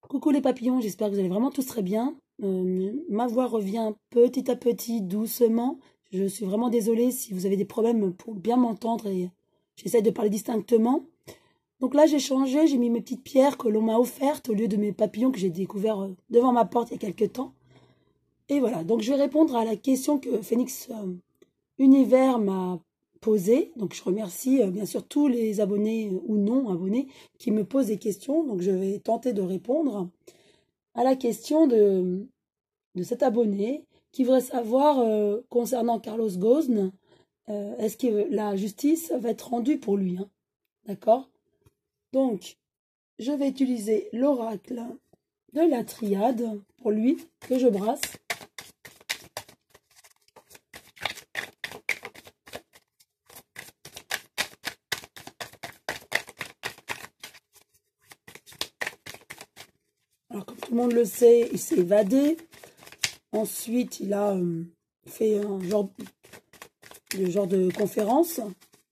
Coucou les papillons, j'espère que vous allez vraiment tous très bien. Ma voix revient petit à petit, doucement. Je suis vraiment désolée si vous avez des problèmes pour bien m'entendre et j'essaie de parler distinctement. Donc là, j'ai changé, j'ai mis mes petites pierres que l'on m'a offertes au lieu de mes papillons que j'ai découverts devant ma porte il y a quelques temps. Et voilà, donc je vais répondre à la question que Phoenix Univers m'a posée. Donc je remercie bien sûr tous les abonnés ou non abonnés qui me posent des questions. Donc je vais tenter de répondre à la question de cet abonné qui voudrait savoir concernant Carlos Ghosn, est-ce que la justice va être rendue pour lui, hein? D'accord? Donc, je vais utiliser l'oracle de la triade pour lui, que je brasse. Alors, comme tout le monde le sait, il s'est évadé. Ensuite, il a fait un genre de conférence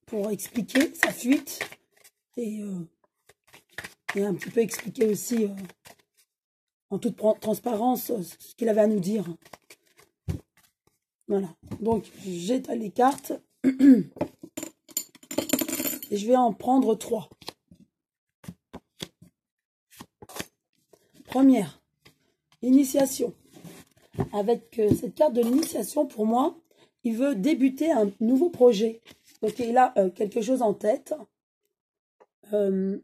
pour expliquer sa fuite et un petit peu expliquer aussi en toute transparence ce qu'il avait à nous dire. Voilà, donc j'étale les cartes et je vais en prendre 3. Première, initiation. Avec cette carte de l'initiation, pour moi, il veut débuter un nouveau projet. Donc il a quelque chose en tête et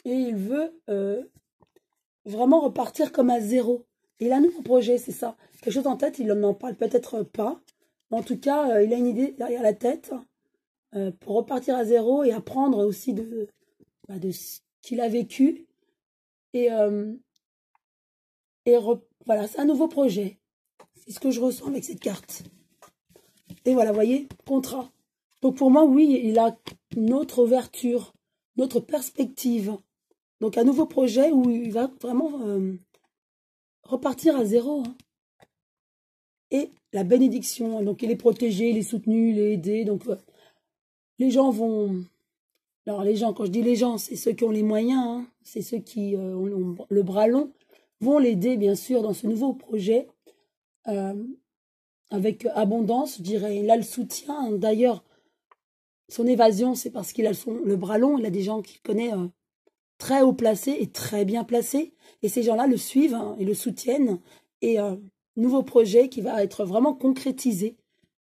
il veut vraiment repartir comme à zéro. Il a un nouveau projet, c'est ça. Quelque chose en tête, il n'en parle peut-être pas. En tout cas, il a une idée derrière la tête pour repartir à zéro et apprendre aussi de ce qu'il a vécu. Et voilà, c'est un nouveau projet. C'est ce que je ressens avec cette carte. Et voilà, vous voyez, contrat. Donc pour moi, oui, il a une autre ouverture, une autre perspective. Donc un nouveau projet où il va vraiment repartir à zéro, hein. Et la bénédiction, donc il est protégé, il est soutenu, il est aidé. Donc les gens vont... Alors les gens, quand je dis les gens, c'est ceux qui ont les moyens, hein, c'est ceux qui ont le bras long, vont l'aider bien sûr dans ce nouveau projet avec abondance, je dirais. Il a le soutien. D'ailleurs, son évasion, c'est parce qu'il a le bras long. Il a des gens qu'il connaît très haut placés et très bien placés. Et ces gens-là le suivent hein, et le soutiennent. Et nouveau projet qui va être vraiment concrétisé.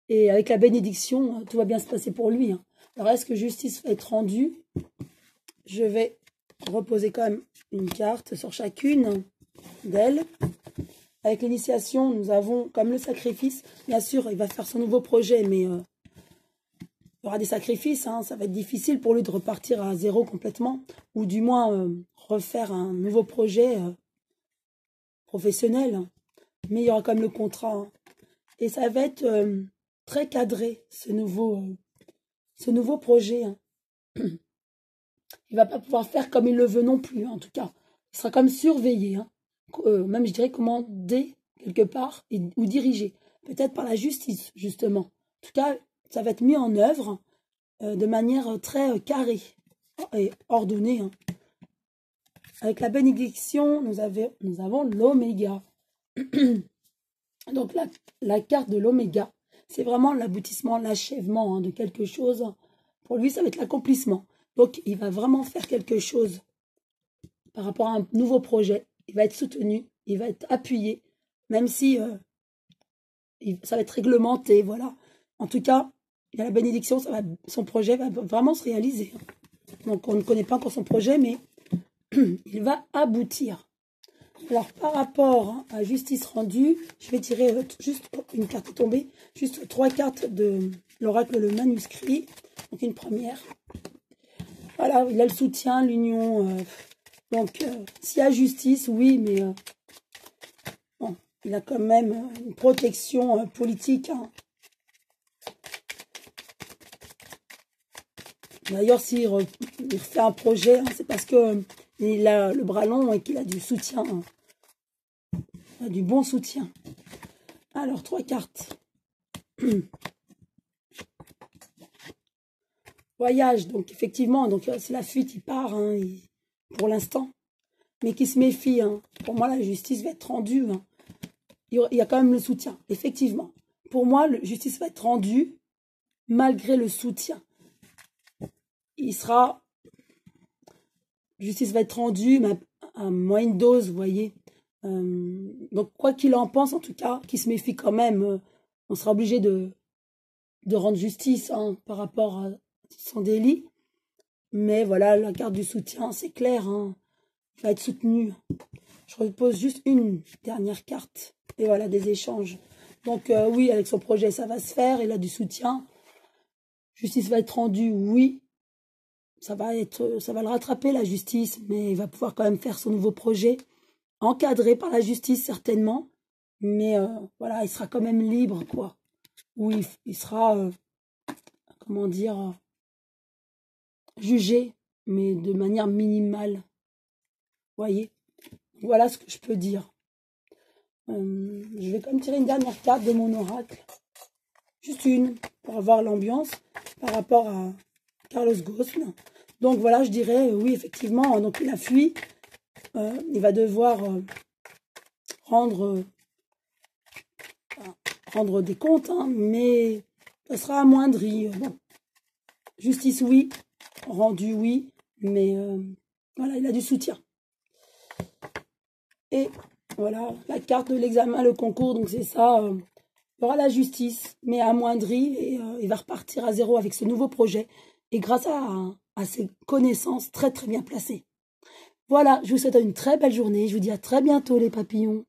Et avec la bénédiction, tout va bien se passer pour lui, hein. Alors, est-ce que justice va être rendue? Je vais reposer quand même une carte sur chacune d'elles. Avec l'initiation, nous avons comme le sacrifice. Bien sûr, il va faire son nouveau projet, mais il y aura des sacrifices. Hein, ça va être difficile pour lui de repartir à zéro complètement. Ou du moins refaire un nouveau projet professionnel. Mais il y aura quand même le contrat. Hein. Et ça va être très cadré, ce nouveau projet. Hein. Il ne va pas pouvoir faire comme il le veut non plus, en tout cas. Il sera comme surveillé, hein. Même, je dirais, commandé quelque part ou dirigé. Peut-être par la justice, justement. En tout cas, ça va être mis en œuvre de manière très carrée et ordonnée. Hein. Avec la bénédiction, nous avons l'oméga. Donc, la carte de l'oméga, c'est vraiment l'aboutissement, l'achèvement hein, de quelque chose. Pour lui, ça va être l'accomplissement. Donc, il va vraiment faire quelque chose par rapport à un nouveau projet. Il va être soutenu, il va être appuyé, même si ça va être réglementé, voilà. En tout cas, il y a la bénédiction, son projet va vraiment se réaliser. Donc, on ne connaît pas encore son projet, mais il va aboutir. Alors, par rapport à justice rendue, je vais tirer juste une carte tombée, juste 3 cartes de l'oracle, le manuscrit. Donc, une première. Voilà, il a le soutien, l'union. Donc, s'il y a justice, oui, mais bon, il a quand même une protection politique. Hein. D'ailleurs, s'il refait un projet, hein, c'est parce qu'il a le bras long et qu'il a du soutien. Hein. Il a du bon soutien. Alors, 3 cartes. Voyage, donc effectivement, donc c'est la fuite, il part, hein, pour l'instant. mais qui se méfie. Hein. Pour moi, la justice va être rendue. Hein. Il y a quand même le soutien, effectivement. Pour moi, la justice va être rendue malgré le soutien. Justice va être rendue mais à moyenne dose, vous voyez. Donc, quoi qu'il en pense, en tout cas, qu'il se méfie quand même, on sera obligé de rendre justice hein, par rapport à son délit. Mais voilà, la carte du soutien, c'est clair, hein, il va être soutenu. Je repose juste une dernière carte. Et voilà, des échanges. Donc oui, avec son projet, ça va se faire. Il a du soutien. Justice va être rendue, oui. Ça va le rattraper, la justice. Mais il va pouvoir quand même faire son nouveau projet. Encadré par la justice, certainement. Mais voilà, il sera quand même libre, quoi. Oui, il sera, comment dire, jugé, mais de manière minimale. Voyez, voilà ce que je peux dire. Je vais quand même tirer une dernière carte de mon oracle. Juste une, pour avoir l'ambiance par rapport à Carlos Ghosn. Donc voilà, je dirais, oui, effectivement, donc il a fui. Il va devoir rendre des comptes, hein, mais ça sera amoindri. Bon. Justice, oui. Rendu, oui. Mais voilà, il a du soutien. Et voilà, la carte de l'examen, le concours, donc c'est ça. Il y aura la justice, mais amoindrie, et il va repartir à zéro avec ce nouveau projet. Et grâce à ses connaissances très très bien placées. Voilà, je vous souhaite une très belle journée. Je vous dis à très bientôt les papillons.